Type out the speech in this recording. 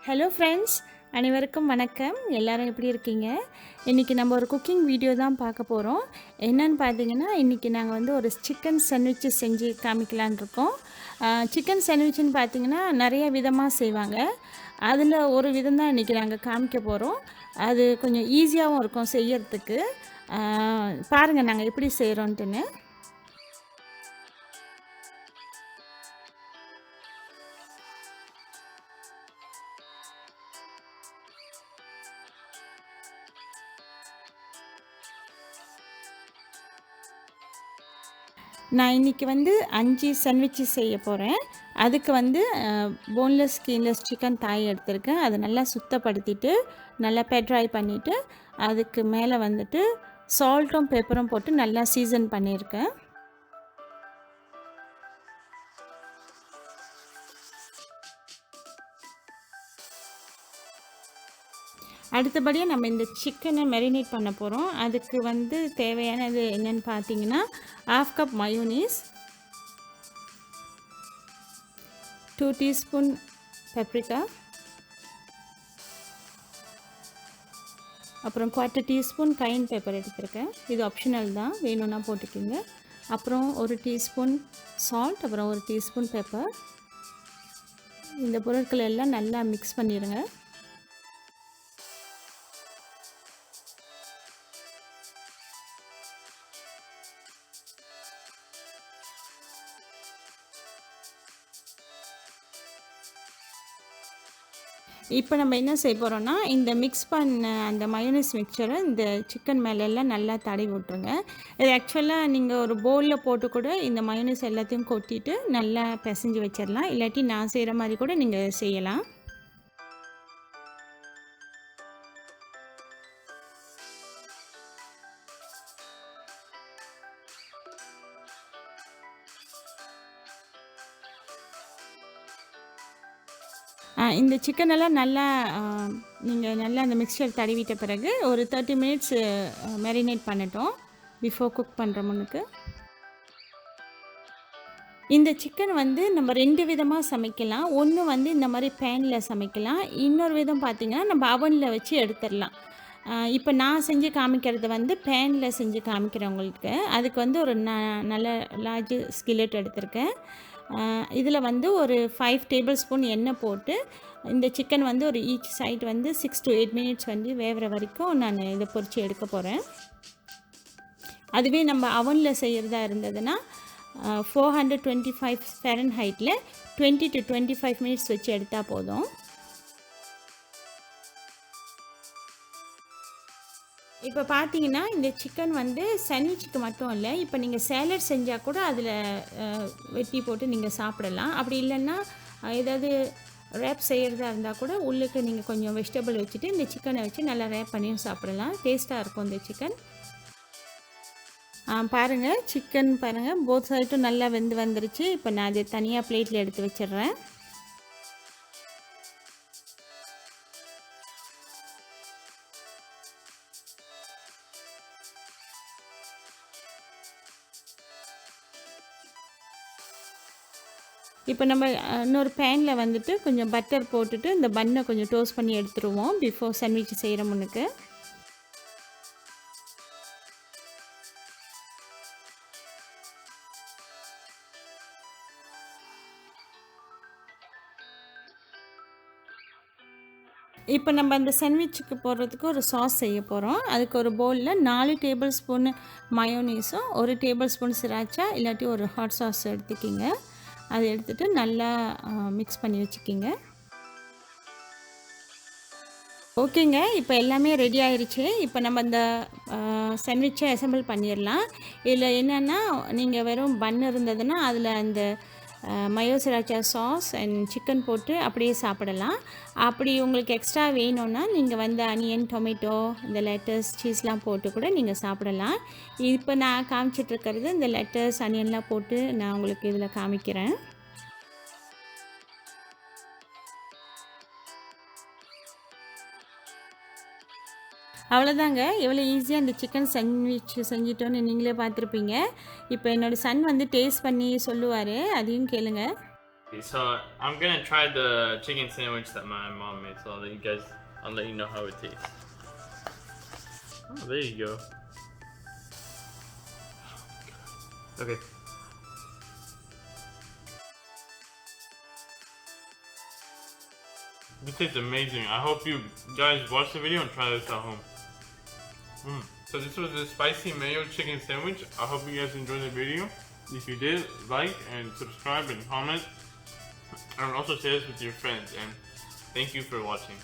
Hello friends, அனைவருக்கும் வணக்கம். எல்லோரும் எப்படி இருக்கீங்க? இன்றைக்கி நம்ம ஒரு குக்கிங் வீடியோ தான் பார்க்க போகிறோம். என்னென்னு பார்த்தீங்கன்னா, இன்றைக்கி நாங்கள் வந்து ஒரு சிக்கன் சாண்ட்விச் செஞ்சு காமிக்கலான் இருக்கோம். சிக்கன் சாண்ட்விச்னு பார்த்தீங்கன்னா நிறைய விதமாக செய்வாங்க. அதில் ஒரு விதம் தான் இன்றைக்கி நாங்கள் காமிக்க போகிறோம். அது கொஞ்சம் ஈஸியாகவும் இருக்கும் செய்யறதுக்கு. பாருங்கள் நாங்கள் எப்படி செய்கிறோன்ட்டுன்னு. நான் இன்றைக்கி வந்து 5 சாண்ட்விச் செய்ய போகிறேன். அதுக்கு வந்து போன்லெஸ் ஸ்கின்லெஸ் சிக்கன் தாய் எடுத்திருக்கேன். அதை நல்லா சுத்தப்படுத்திட்டு நல்லா ட்ரை பண்ணிவிட்டு அதுக்கு மேலே வந்துட்டு சால்ட்டும் பெப்பரும் போட்டு நல்லா சீசன் பண்ணியிருக்கேன். அடுத்தபடியாக நம்ம இந்த சிக்கனை மேரினேட் பண்ண போகிறோம். அதுக்கு வந்து தேவையானது என்னென்னு பார்த்தீங்கன்னா, 1/2 கப் மயோனீஸ், 2 டீஸ்பூன் paprika, அப்புறம் 1/4 டீஸ்பூன் cayenne pepper எடுத்திருக்கேன். இது ஆப்ஷனல் தான், வேணும்னா போட்டுக்கோங்க. அப்புறம் 1 டீஸ்பூன் சால்ட், அப்புறம் 1 டீஸ்பூன் பெப்பர். இந்த பொருட்கள் எல்லாம் நல்லா மிக்ஸ் பண்ணிடுங்க. இப்போ நம்ம என்ன செய்ய போகிறோம்னா, இந்த மிக்ஸ் பண்ண அந்த மயோனைஸ் மிக்சரை இந்த சிக்கன் மேலெல்லாம் நல்லா தடவி விட்ருங்க. இது ஆக்சுவலாக நீங்கள் ஒரு பவுலில் போட்டு கூட இந்த மயோனைஸ் எல்லாத்தையும் கொட்டிட்டு நல்லா பிசைஞ்சு வச்சிடலாம். இல்லாட்டி நான் செய்கிற மாதிரி கூட நீங்கள் செய்யலாம். இந்த சிக்கனெல்லாம் நல்லா நீங்கள் நல்லா அந்த மிக்சர் தடவிட்ட பிறகு ஒரு 30 மினிட்ஸ் மேரினேட் பண்ணட்டும், பிஃபோர் குக் பண்ணுற முன்னுக்கு. இந்த சிக்கன் வந்து நம்ம 2 விதமாக சமைக்கலாம். ஒன்று வந்து இந்த மாதிரி பேனில் சமைக்கலாம். இன்னொரு விதம் பார்த்திங்கன்னா நம்ம அவனில் வச்சு எடுத்துடலாம். இப்போ நான் செஞ்சு காமிக்கிறது வந்து பேனில் செஞ்சு காமிக்கிறவங்களுக்கு. அதுக்கு வந்து ஒரு நல்ல லார்ஜ் ஸ்கில்லெட் எடுத்திருக்கேன். இதில் வந்து ஒரு 5 டேபிள் ஸ்பூன் எண்ணெய் போட்டு இந்த சிக்கன் வந்து ஒரு ஈச் சைட் வந்து 6 to 8 மினிட்ஸ் வந்து வேகிற வரைக்கும் நான் இதை பொரித்து எடுக்க போகிறேன். அதுவே நம்ம அவனில் செய்கிறதா இருந்ததுன்னா 425 Fahrenheitல 20 to 25 மினிட்ஸ் வச்சு எடுத்தால் போதும். இப்போ பார்த்தீங்கன்னா இந்த சிக்கன் வந்து சாண்ட்விச்சுக்கு மட்டும் இல்லை, இப்போ நீங்கள் சேலட் செஞ்சால் கூட அதில் வெட்டி போட்டு நீங்கள் சாப்பிடலாம். அப்படி இல்லைன்னா ஏதாவது ரேப் செய்கிறதா இருந்தால் கூட உள்ளுக்கு நீங்கள் கொஞ்சம் வெஜிடபிள் வச்சுட்டு இந்த சிக்கனை வச்சு நல்லா ரேப் பண்ணியும் சாப்பிடலாம். டேஸ்ட்டாக இருக்கும் இந்த சிக்கன். பாருங்கள், சிக்கன் பாருங்கள் போத் சைட்டும் நல்லா வெந்து வந்துருச்சு. இப்போ நான் அதை தனியாக பிளேட்டில் எடுத்து வச்சிடுறேன். இப்போ நம்ம இன்னொரு பேனில் வந்துட்டு கொஞ்சம் பட்டர் போட்டுட்டு இந்த பன்னை கொஞ்சம் டோஸ்ட் பண்ணி எடுத்துருவோம் பிஃபோர் சாண்ட்விச் செய்கிற முன்னுக்கு. இப்போ நம்ம அந்த சாண்ட்விச்சுக்கு போடுறதுக்கு ஒரு சாஸ் செய்ய போகிறோம். அதுக்கு ஒரு பவுலில் 4 டேபிள் ஸ்பூன் மயோனீஸும் 1 டேபிள் ஸ்பூன் சிராச்சா இல்லாட்டி ஒரு ஹாட் சாஸ் எடுத்துக்கிங்க. அதை எடுத்துகிட்டு நல்லா மிக்ஸ் பண்ணி வச்சுக்கிங்க. ஓகேங்க, இப்போ எல்லாமே ரெடி ஆயிடுச்சு. இப்போ நம்ம இந்த சாண்ட்விச்சை அசெம்பிள் பண்ணிடலாம். இதில் என்னென்னா, நீங்கள் வெறும் பன் இருந்ததுன்னா அதில் அந்த மயோ சிராச்சா சாஸ் அண்ட் சிக்கன் போட்டு அப்படியே சாப்பிடலாம். அப்படி உங்களுக்கு எக்ஸ்ட்ரா வேணும்னா நீங்கள் வந்து அனியன், டொமேட்டோ, இந்த லெட்டஸ், சீஸ்லாம் போட்டு கூட நீங்கள் சாப்பிடலாம். இப்போ நான் காமிச்சிட்ருக்கிறது இந்த லெட்டஸ், அனியன்லாம் போட்டு நான் உங்களுக்கு இதில் காமிக்கிறேன். அவ்வளோதாங்க, எவ்வளோ ஈஸியாக இந்த சிக்கன் சாண்ட்விச் செஞ்சிட்டோன்னு நீங்களே பார்த்துருப்பீங்க. இப்போ என்னோடய சன் வந்து டேஸ்ட் பண்ணி சொல்லுவார், அதையும் கேளுங்க. Okay, so I'm gonna try the chicken sandwich that my mom made. So I'll let you know how it tastes. Oh, there you go. Okay. This tastes amazing. I hope you guys watch the video and try this at home. So this was the spicy mayo chicken sandwich. I hope you guys enjoyed the video. If you did, like and subscribe and comment. And also share this with your friends. And thank you for watching.